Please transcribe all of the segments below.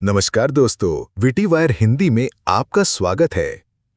नमस्कार दोस्तों, VT wire Hindi में आपका स्वागत है।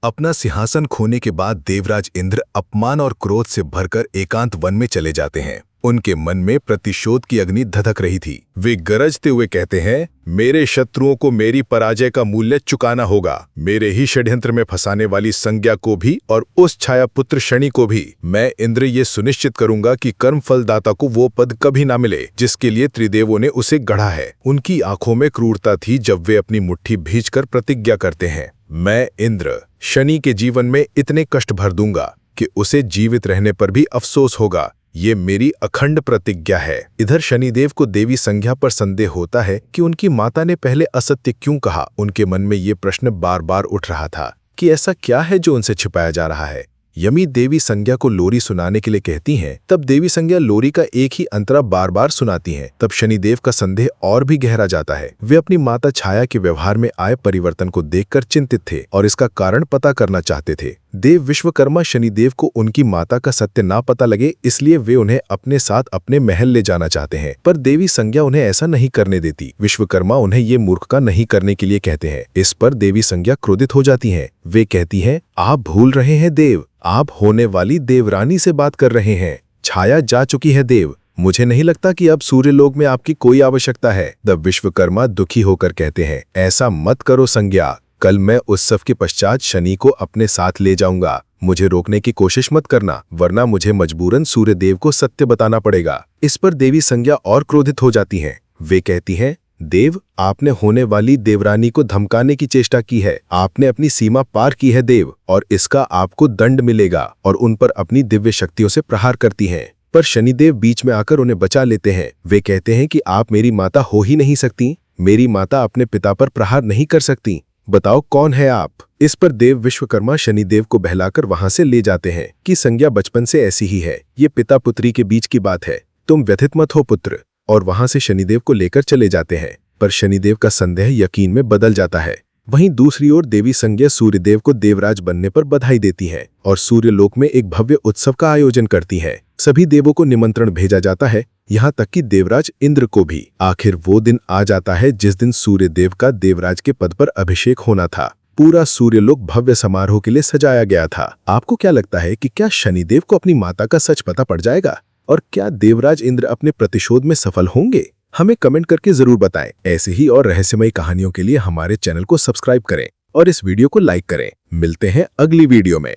अपना सिंहासन खोने के बाद देवराज इंद्र अपमान और क्रोध से भरकर एकांत वन में चले जाते हैं। उनके मन में प्रतिशोध की अग्नि धधक रही थी। वे गरजते हुए कहते हैं, मेरे शत्रुओं को मेरी पराजय का मूल्य चुकाना होगा। मेरे ही षड्यंत्र में फंसाने वाली संज्ञा को भी और उस छाया पुत्र शनि को भी। मैं इंद्र ये सुनिश्चित करूंगा कि कर्म फलदाता को वो पद कभी ना मिले जिसके लिए त्रिदेवों ने उसे गढ़ा है। उनकी आंखों में क्रूरता थी जब वे अपनी मुट्ठी भींचकर प्रतिज्ञा करते हैं, मैं इंद्र शनि के जीवन में इतने कष्ट भर दूंगा कि उसे जीवित रहने पर भी अफसोस होगा। ये मेरी अखंड प्रतिज्ञा है। इधर शनिदेव को देवी संज्ञा पर संदेह होता है कि उनकी माता ने पहले असत्य क्यों कहा। उनके मन में ये प्रश्न बार बार उठ रहा था कि ऐसा क्या है जो उनसे छिपाया जा रहा है। यमी देवी संज्ञा को लोरी सुनाने के लिए कहती हैं, तब देवी संज्ञा लोरी का एक ही अंतरा बार बार सुनाती हैं। तब शनिदेव का संदेह और भी गहरा जाता है। वे अपनी माता छाया के व्यवहार में आए परिवर्तन को देखकर चिंतित थे और इसका कारण पता करना चाहते थे। देव विश्वकर्मा शनिदेव को उनकी माता का सत्य ना पता लगे, इसलिए वे उन्हें अपने साथ अपने महल ले जाना चाहते हैं, पर देवी संज्ञा उन्हें ऐसा नहीं करने देती। विश्वकर्मा उन्हें ये मूर्खता नहीं करने के लिए कहते हैं। इस पर देवी संज्ञा क्रोधित हो जाती हैं। वे कहती हैं, आप भूल रहे हैं देव, आप होने वाली देवरानी से बात कर रहे हैं। छाया जा चुकी है देव, मुझे नहीं लगता कि अब सूर्यलोक में आपकी कोई आवश्यकता है। तब विश्वकर्मा दुखी होकर कहते हैं, ऐसा मत करो संज्ञा, कल मैं उत्सव के पश्चात शनि को अपने साथ ले जाऊंगा। मुझे रोकने की कोशिश मत करना, वरना मुझे मजबूरन सूर्यदेव को सत्य बताना पड़ेगा। इस पर देवी संज्ञा और क्रोधित हो जाती हैं। वे कहती हैं, देव, आपने होने वाली देवरानी को धमकाने की चेष्टा की है। आपने अपनी सीमा पार की है देव, और इसका आपको दंड मिलेगा। और उन पर अपनी दिव्य शक्तियों से प्रहार करती हैं। पर शनिदेव बीच में आकर उन्हें बचा लेते हैं। वे कहते हैं कि आप मेरी माता हो ही नहीं सकती। मेरी माता अपने पिता पर प्रहार नहीं कर सकती। बताओ कौन है आप। इस पर देव विश्वकर्मा शनिदेव को बहलाकर वहां से ले जाते हैं कि संज्ञा बचपन से ऐसी ही है, ये पिता पुत्री के बीच की बात है, तुम व्यथित मत हो पुत्र। और वहां से शनिदेव को लेकर चले जाते हैं। पर शनिदेव का संदेह यकीन में बदल जाता है। वहीं दूसरी ओर देवी संज्ञा सूर्यदेव को देवराज बनने पर बधाई देती है और सूर्यलोक में एक भव्य उत्सव का आयोजन करती है। सभी देवों को निमंत्रण भेजा जाता है, यहाँ तक कि देवराज इंद्र को भी। आखिर वो दिन आ जाता है जिस दिन सूर्यदेव का देवराज के पद पर अभिषेक होना था। पूरा सूर्यलोक भव्य समारोह के लिए सजाया गया था। आपको क्या लगता है कि क्या शनिदेव को अपनी माता का सच पता पड़ जाएगा और क्या देवराज इंद्र अपने प्रतिशोध में सफल होंगे? हमें कमेंट करके जरूर बताएं। ऐसे ही और रहस्यमयी कहानियों के लिए हमारे चैनल को सब्सक्राइब करें और इस वीडियो को लाइक करें। मिलते हैं अगली वीडियो में।